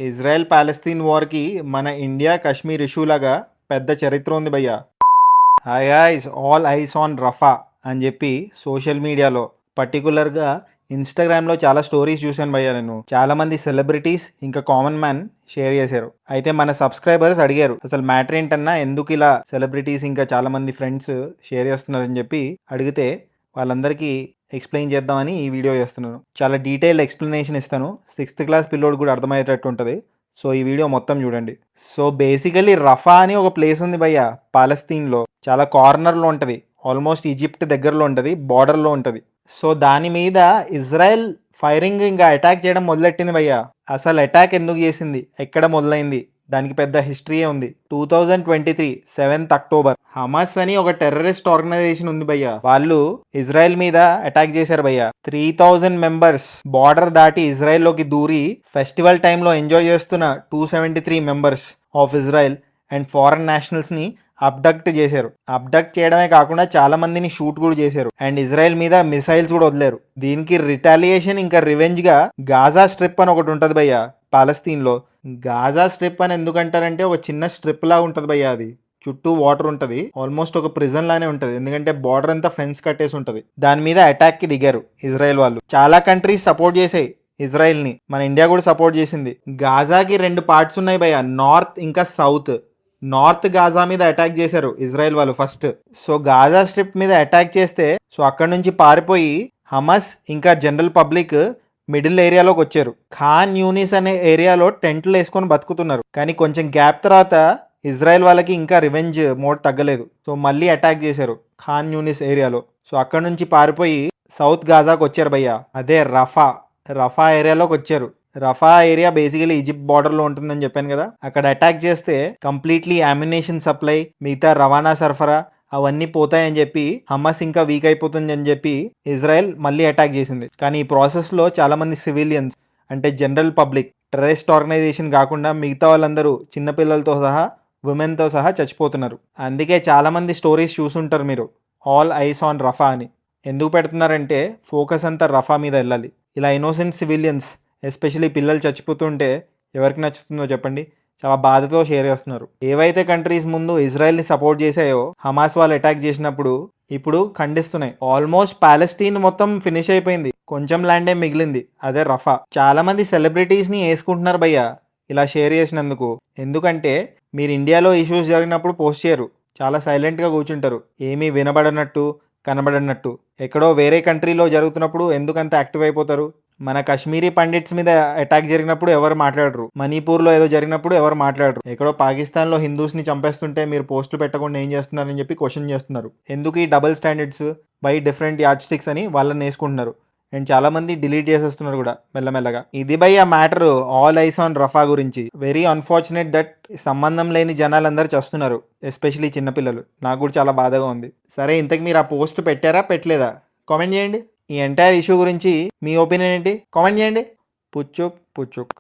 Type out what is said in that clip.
Israel Palestine వార్కి మన India Kashmir issue లాగా పెద్ద చరిత్ర ఉంది భయ్య. Hi eyes all eyes on Rafah అని చెప్పి సోషల్ మీడియాలో పర్టికులర్గా ఇన్స్టాగ్రామ్లో చాలా స్టోరీస్ చూశాను భయ్య. నేను చాలా మంది సెలబ్రిటీస్ ఇంకా కామన్ మ్యాన్ షేర్ చేశారు. అయితే మన సబ్స్క్రైబర్స్ అడిగారు అసలు మ్యాటర్ ఏంటన్నా, ఎందుకు ఇలా సెలబ్రిటీస్ ఇంకా చాలా మంది ఫ్రెండ్స్ షేర్ చేస్తున్నారని చెప్పి అడిగితే వాళ్ళందరికీ ఎక్స్ప్లెయిన్ చేద్దామని ఈ వీడియో చేస్తున్నాను. చాలా డీటెయిల్ ఎక్స్ప్లెనేషన్ ఇస్తాను. 6th క్లాస్ పిల్లోడు కూడా అర్థమయ్యేటట్టు ఉంటుంది. సో ఈ వీడియో మొత్తం చూడండి. సో బేసికలీ రఫా అని ఒక ప్లేస్ ఉంది భయ్య పాలస్తీన్లో. చాలా కార్నర్లో ఉంటుంది, ఆల్మోస్ట్ ఈజిప్ట్ దగ్గరలో ఉంటుంది, బార్డర్లో ఉంటుంది. సో దాని మీద ఇజ్రాయెల్ ఫైరింగ్ ఇంకా అటాక్ చేయడం మొదలెట్టింది భయ్య. అసలు అటాక్ ఎందుకు చేసింది, ఎక్కడ మొదలైంది, దానికి పెద్ద హిస్టరీయే ఉంది. 2023 7th October హమాస్ అని ఒక టెర్రరిస్ట్ ఆర్గనైజేషన్ ఉంది భయ్య. వాళ్ళు ఇజ్రాయెల్ మీద అటాక్ చేశారు భయ్య. 3000 మెంబర్స్ బార్డర్ దాటి ఇజ్రాయెల్ లోకి దూరి ఫెస్టివల్ టైంలో ఎంజాయ్ చేస్తున్న 273 members of Israel and foreign nationals ని అబ్డక్ట్ చేశారు. అబ్డక్ట్ చేయడమే కాకుండా చాలా మందిని షూట్ కూడా చేశారు అండ్ ఇజ్రాయెల్ మీద మిసైల్స్ కూడా వదిలేరు. దీనికి రిటాలియేషన్ ఇంకా రివెంజ్ గా గాజా స్ట్రిప్ అని ఒకటి ఉంటుంది భయ్య పాలస్తీన్ లో. గాజా స్ట్రిప్ అని ఎందుకంటారంటే ఒక చిన్న స్ట్రిప్ లా ఉంటుంది భయ్య. అది చుట్టూ వాటర్ ఉంటుంది, ఆల్మోస్ట్ ఒక ప్రిజన్ లానే ఉంటుంది, ఎందుకంటే బార్డర్ అంతా ఫెన్స్ కట్టేసి ఉంటుంది. దాని మీద అటాక్ కి దిగారు ఇజ్రాయెల్ వాళ్ళు. చాలా కంట్రీస్ సపోర్ట్ చేసాయి ఇజ్రాయెల్ ని, మన ఇండియా కూడా సపోర్ట్ చేసింది. గాజాకి 2 పార్ట్స్ ఉన్నాయి భయ్య, నార్త్ ఇంకా సౌత్. నార్త్ గాజా మీద అటాక్ చేశారు ఇజ్రాయెల్ వాళ్ళు ఫస్ట్. సో గాజా స్ట్రిప్ మీద అటాక్ చేస్తే సో అక్కడ నుంచి పారిపోయి హమాస్ ఇంకా జనరల్ పబ్లిక్ మిడిల్ ఏరియాలోకి వచ్చారు. ఖాన్ యూనిస్ అనే ఏరియాలో టెంట్లు వేసుకొని బతుకుతున్నారు. కానీ కొంచెం గ్యాప్ తర్వాత ఇజ్రాయెల్ వాళ్ళకి ఇంకా రివెంజ్ మోడ్ తగ్గలేదు. సో మళ్ళీ అటాక్ చేశారు ఖాన్ యూనిస్ ఏరియాలో. సో అక్కడ నుంచి పారిపోయి సౌత్ గాజాకు వచ్చారు భయ్య, అదే రఫా. రఫా ఏరియాలోకి వచ్చారు. రఫా ఏరియా బేసికలీ ఈజిప్ట్ బార్డర్లో ఉంటుందని చెప్పాను కదా. అక్కడ అటాక్ చేస్తే కంప్లీట్లీ అమ్యునేషన్ సప్లై, మిగతా రవాణా సరఫరా అవన్నీ పోతాయని చెప్పి హమాస్ ఇంకా వీక్ అయిపోతుంది అని చెప్పి ఇజ్రాయెల్ మళ్ళీ అటాక్ చేసింది. కానీ ఈ ప్రాసెస్లో చాలా మంది సివిలియన్స్ అంటే జనరల్ పబ్లిక్, టెర్రరిస్ట్ ఆర్గనైజేషన్ కాకుండా మిగతా వాళ్ళందరూ చిన్నపిల్లలతో సహా ఉమెన్తో సహా చచ్చిపోతున్నారు. అందుకే చాలామంది స్టోరీస్ చూసుంటారు మీరు, ఆల్ ఐస్ ఆన్ రఫా అని. ఎందుకు పెడుతున్నారంటే ఫోకస్ అంతా రఫా మీద వెళ్ళాలి. ఇలా ఇన్నోసెంట్ సివిలియన్స్ ఎస్పెషలీ పిల్లలు చచ్చిపోతుంటే ఎవరికి నచ్చుతుందో చెప్పండి. చాలా బాధతో షేర్ చేస్తున్నారు. ఏవైతే కంట్రీస్ ముందు ఇజ్రాయెల్ని సపోర్ట్ చేసాయో హమాస్ వాళ్ళు అటాక్ చేసినప్పుడు ఇప్పుడు ఖండిస్తున్నాయి. ఆల్మోస్ట్ పాలస్తీన్ మొత్తం ఫినిష్ అయిపోయింది, కొంచెం ల్యాండే మిగిలింది, అదే రఫా. చాలా మంది సెలబ్రిటీస్ని వేసుకుంటున్నారు భయ్య ఇలా షేర్ చేసినందుకు. ఎందుకంటే మీరు ఇండియాలో ఇష్యూస్ జరిగినప్పుడు పోస్ట్ చేయరు, చాలా సైలెంట్గా కూర్చుంటారు, ఏమీ వినబడనట్టు కనబడనట్టు. ఎక్కడో వేరే కంట్రీలో జరుగుతున్నప్పుడు ఎందుకంత యాక్టివ్ అయిపోతారు. మన కాశ్మీరీ పండిట్స్ మీద అటాక్ జరిగినప్పుడు ఎవరు మాట్లాడరు, మణిపూర్లో ఏదో జరిగినప్పుడు ఎవరు మాట్లాడరు, ఎక్కడో పాకిస్తాన్లో హిందూస్ని చంపేస్తుంటే మీరు పోస్టులు పెట్టకుండా ఏం చేస్తున్నారని చెప్పి క్వశ్చన్ చేస్తున్నారు. ఎందుకు ఈ double standards, by different yard sticks అని వాళ్ళని వేసుకుంటున్నారు. అండ్ చాలా మంది డిలీట్ చేసేస్తున్నారు కూడా మెల్లమెల్లగా. ఇది బై ఆ మ్యాటర్ ఆల్ ఐస్ ఆన్ రఫా గురించి. వెరీ అన్ఫార్చునేట్ దట్ సంబంధం లేని జనాలందరూ చేస్తున్నారు, ఎస్పెషలీ చిన్నపిల్లలు. నాకు కూడా చాలా బాధగా ఉంది. సరే, ఇంతకు మీరు ఆ పోస్ట్ పెట్టారా పెట్టలేదా కామెంట్ చేయండి. ఈ ఎంటైర్ ఇష్యూ గురించి మీ ఒపీనియన్ ఏంటి కామెంట్ చేయండి. పుచ్చుక్ పుచ్చుక్.